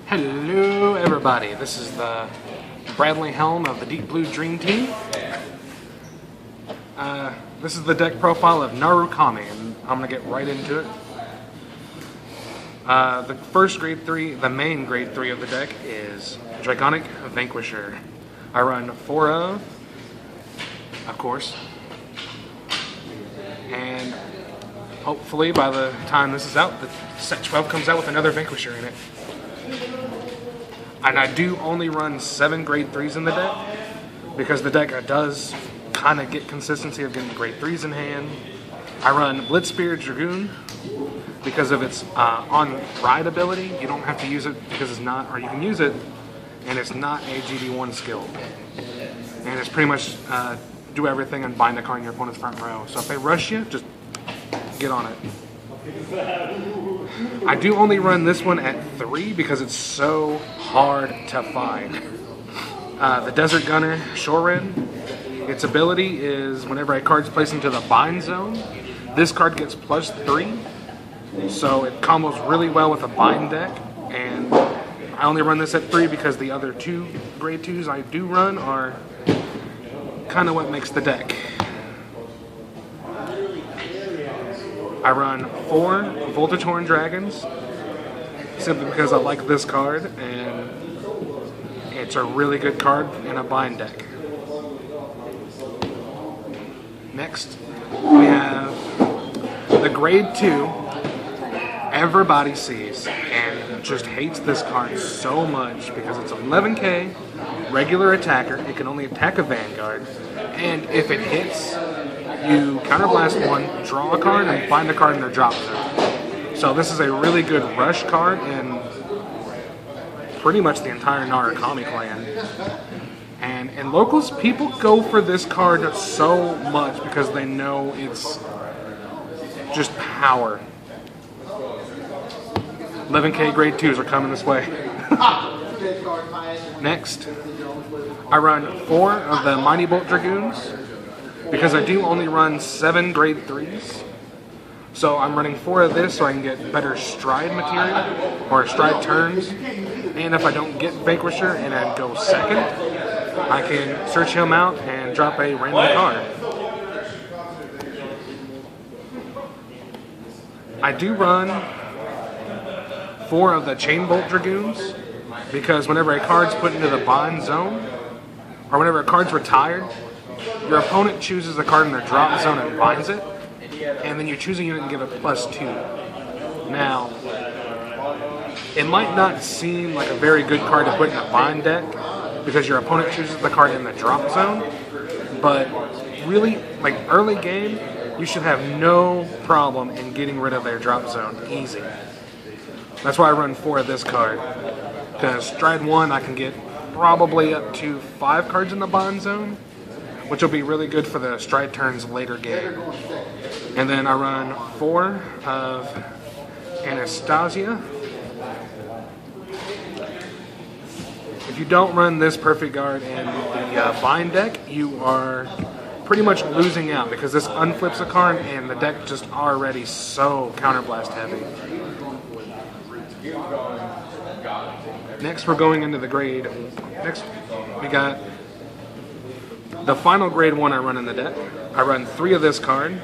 Hello everybody, this is the Bradley helm of the Deep Blue Dream Team. This is the deck profile of Narukami, and I'm going to get right into it. The first grade 3, the main grade 3 of the deck is Draconic Vanquisher. I run 4 of course, and hopefully by the time this is out, the set 12 comes out with another Vanquisher in it. And I do only run 7 grade 3s in the deck, because the deck does kind of get consistency of getting grade 3s in hand. I run Blitzspear Dragoon because of its on-ride ability. You don't have to use it because it's not, or you can use it, and it's not a GD1 skill. And it's pretty much do everything and bind a card in your opponent's front row. So if they rush you, just get on it. I do only run this one at 3 because it's so hard to find. The Desert Gunner Shorin, its ability is whenever a card's placed into the bind zone, this card gets +3, so it combos really well with a bind deck, and I only run this at 3 because the other 2 grade 2s I do run are kind of what makes the deck. I run 4 Voltage Horn Dragons, simply because I like this card, and it's a really good card in a bind deck. Next, we have the grade 2 everybody sees and just hates this card so much because it's 11k, regular attacker, it can only attack a Vanguard, and if it hits, you counterblast 1, draw a card, and find a card in their drop zone. So this is a really good rush card in pretty much the entire Narukami clan. And in locals, people go for this card so much because they know it's just power. 11k grade 2s are coming this way. Next, I run 4 of the Mighty Bolt Dragoons, because I do only run 7 grade 3s. So I'm running 4 of this so I can get better stride material, or stride turns. And if I don't get Vanquisher and I go second, I can search him out and drop a random card. I do run 4 of the Chain Bolt Dragoons, because whenever a card's put into the bind zone, or whenever a card's retired, your opponent chooses a card in their drop zone and binds it, and then you choose a unit and give it +2. Now, it might not seem like a very good card to put in a bind deck, because your opponent chooses the card in the drop zone, but really, like early game, you should have no problem in getting rid of their drop zone, easy. That's why I run 4 of this card, because stride 1 I can get probably up to 5 cards in the bind zone, which will be really good for the stride turns later game. And then I run 4 of Anastasia. If you don't run this perfect guard in the bind deck, you are pretty much losing out, because this unflips a card and the deck just already so counterblast heavy. Next we're going into the grade. Next we got the final grade 1 I run in the deck. I run 3 of this card.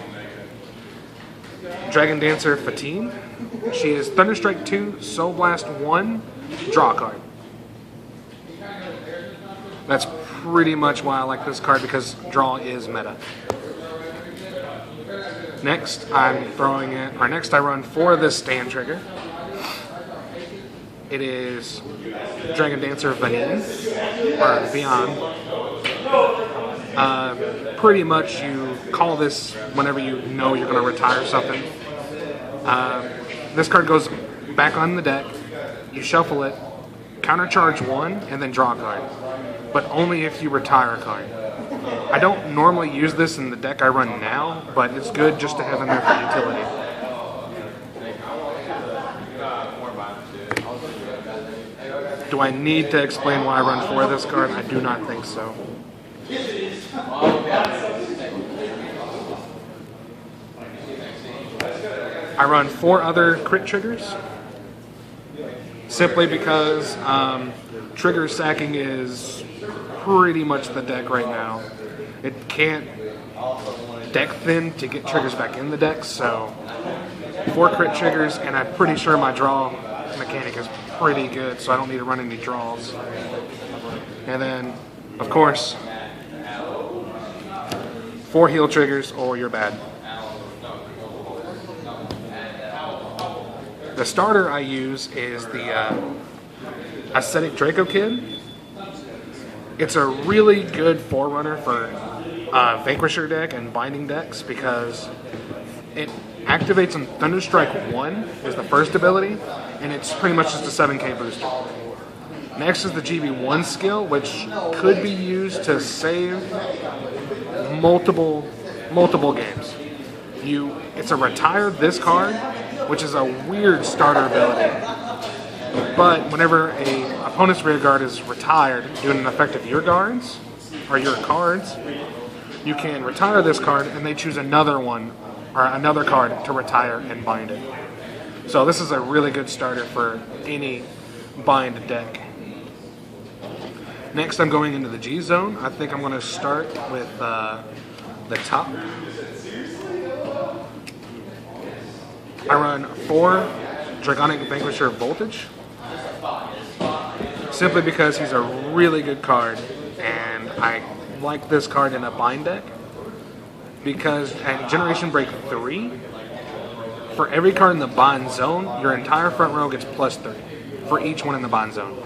Dragon Dancer Fatine. She is ThunderStrike 2, Soul Blast 1, draw a card. That's pretty much why I like this card, because draw is meta. Next I run 4 of this Stand Trigger. It is Dragon Dancer Vanine, or Beyond. Pretty much you call this whenever you know you're going to retire something. This card goes back on the deck, you shuffle it, countercharge 1, and then draw a card. But only if you retire a card. I don't normally use this in the deck I run now, but it's good just to have in there for utility. Do I need to explain why I run 4 of this card? I do not think so. I run 4 other crit triggers. simply because trigger sacking is pretty much the deck right now. It can't deck thin to get triggers back in the deck, so 4 crit triggers, and I'm pretty sure my draw mechanic is pretty good, so I don't need to run any draws. And then, of course, 4 heal triggers or you're bad. The starter I use is the Ascetic Draco Kid. It's a really good forerunner for Vanquisher deck and Binding decks because it activates on ThunderStrike 1 is the first ability, and it's pretty much just a 7k booster. Next is the GB1 skill, which could be used to save multiple games. It's a retire this card, which is a weird starter ability. But whenever a opponent's rear guard is retired doing an effect of your guards, or your cards, you can retire this card and they choose another one, or another card to retire and bind it. So this is a really good starter for any bind deck. Next I'm going into the G zone. I think I'm going to start with the top. I run 4 Dragonic Vanquisher Voltage, simply because he's a really good card, and I like this card in a bind deck, because at Generation Break 3, for every card in the bind zone, your entire front row gets +3 for each one in the bind zone.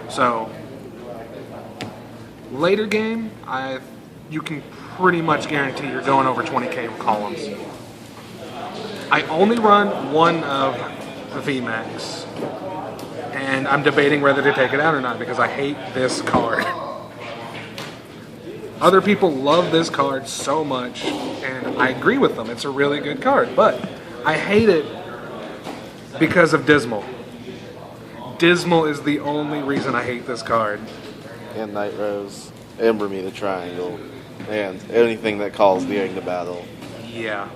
So, later game, you can pretty much guarantee you're going over 20k columns. I only run 1 of VMAX, and I'm debating whether to take it out or not because I hate this card. Other people love this card so much, and I agree with them. It's a really good card, but I hate it because of Dismal. Dismal is the only reason I hate this card. And Night Rose, and Bermuda Triangle, and anything that calls the egg to battle. Yeah.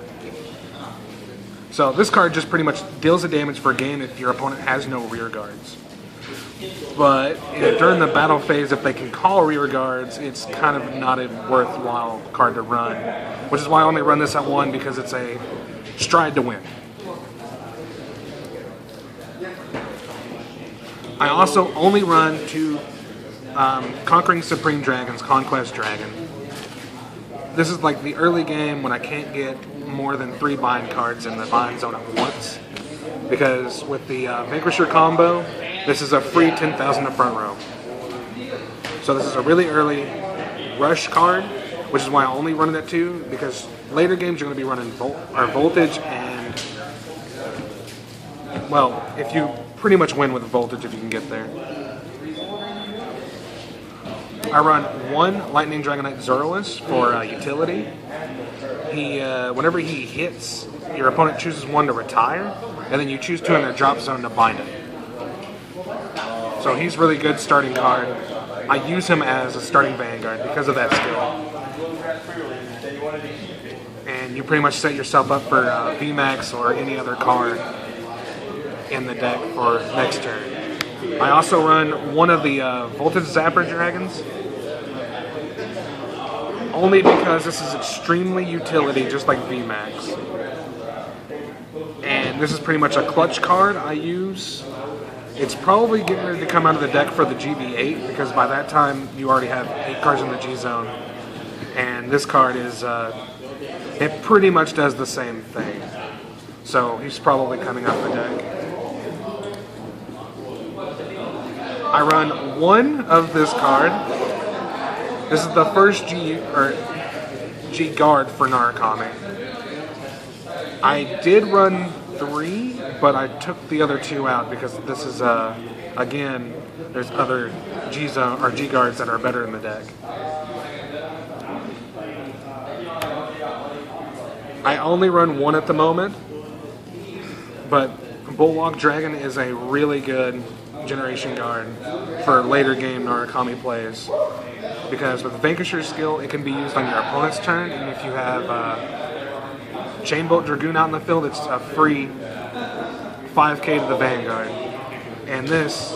So this card just pretty much deals the damage for a game if your opponent has no rear guards. But during the battle phase, if they can call rear guards, it's kind of not a worthwhile card to run. Which is why I only run this at 1, because it's a stride to win. I also only run 2 Conquering Supreme Dragons, Conquest Dragon. This is like the early game when I can't get more than 3 bind cards in the bind zone at once. Because with the Vanquisher combo, this is a free 10,000 to front row. So this is a really early rush card, which is why I only run it at 2, because later games you're going to be running Voltage and, well, if you pretty much win with Voltage if you can get there. I run 1 Lightning Dragonite Zoroark for utility. Whenever he hits, your opponent chooses 1 to retire, and then you choose 2 in their drop zone to bind it. So he's really good starting card. I use him as a starting vanguard because of that skill. And you pretty much set yourself up for VMAX or any other card in the deck for next turn. I also run 1 of the Voltage Zapper Dragons, only because this is extremely utility, just like VMAX. And this is pretty much a clutch card I use. It's probably getting ready to come out of the deck for the GB8, because by that time you already have 8 cards in the G zone. And this card is, it pretty much does the same thing. So he's probably coming out of the deck. I run 1 of this card. This is the first G guard for Narukami. I did run 3, but I took the other 2 out because this is again, there's other G zone or G guards that are better in the deck. I only run 1 at the moment, but Bulwark Dragon is a really good generation guard for later game Narukami plays, because with Vanquisher's skill it can be used on your opponent's turn, and if you have Chainbolt Dragoon out in the field, it's a free 5k to the Vanguard. And this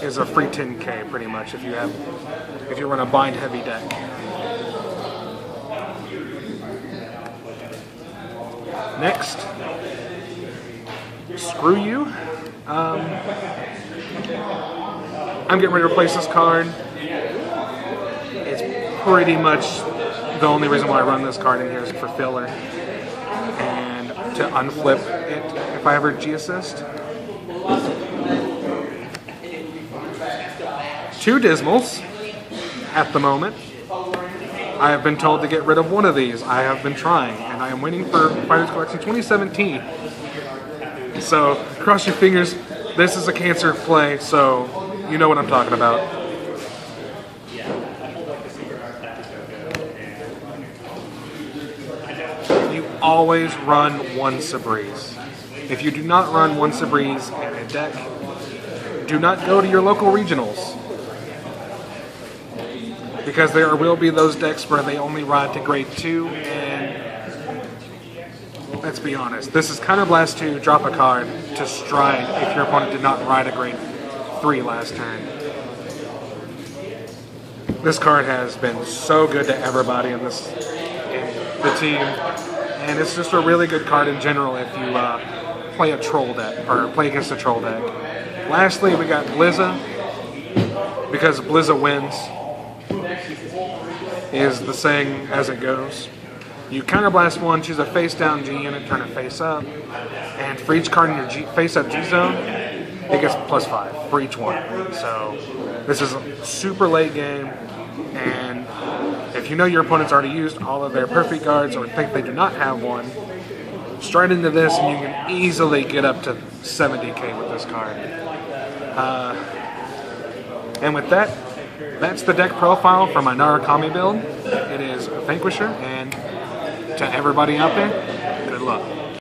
is a free 10k pretty much if you run a bind heavy deck. Next, screw you. I'm getting ready to replace this card. It's pretty much the only reason why I run this card in here is for filler and to unflip it if I ever G-assist. 2 Dismals at the moment. I have been told to get rid of one of these. I have been trying, and I am waiting for Fighters Collection 2017. So, cross your fingers. This is a cancer play, so you know what I'm talking about. You always run 1 Sabriz. If you do not run 1 Sabriz in a deck, do not go to your local regionals. Because there will be those decks where they only ride to grade 2, and let's be honest, this is Counterblast 2, drop a card to stride if your opponent did not ride a grade 3 last turn. This card has been so good to everybody in the team, and it's just a really good card in general if you play a troll deck, or play against a troll deck. Lastly, we got Blizza, because Blizza wins, is the saying as it goes. You counterblast 1, choose a face down G unit, turn it face up, and for each card in your face up G zone, it gets +5 for each one. So this is a super late game, and if you know your opponent's already used all of their perfect guards or think they do not have one, straight into this and you can easily get up to 70k with this card. And with that, that's the deck profile for my Narukami build. It is Vanquisher, and to everybody out there, good luck.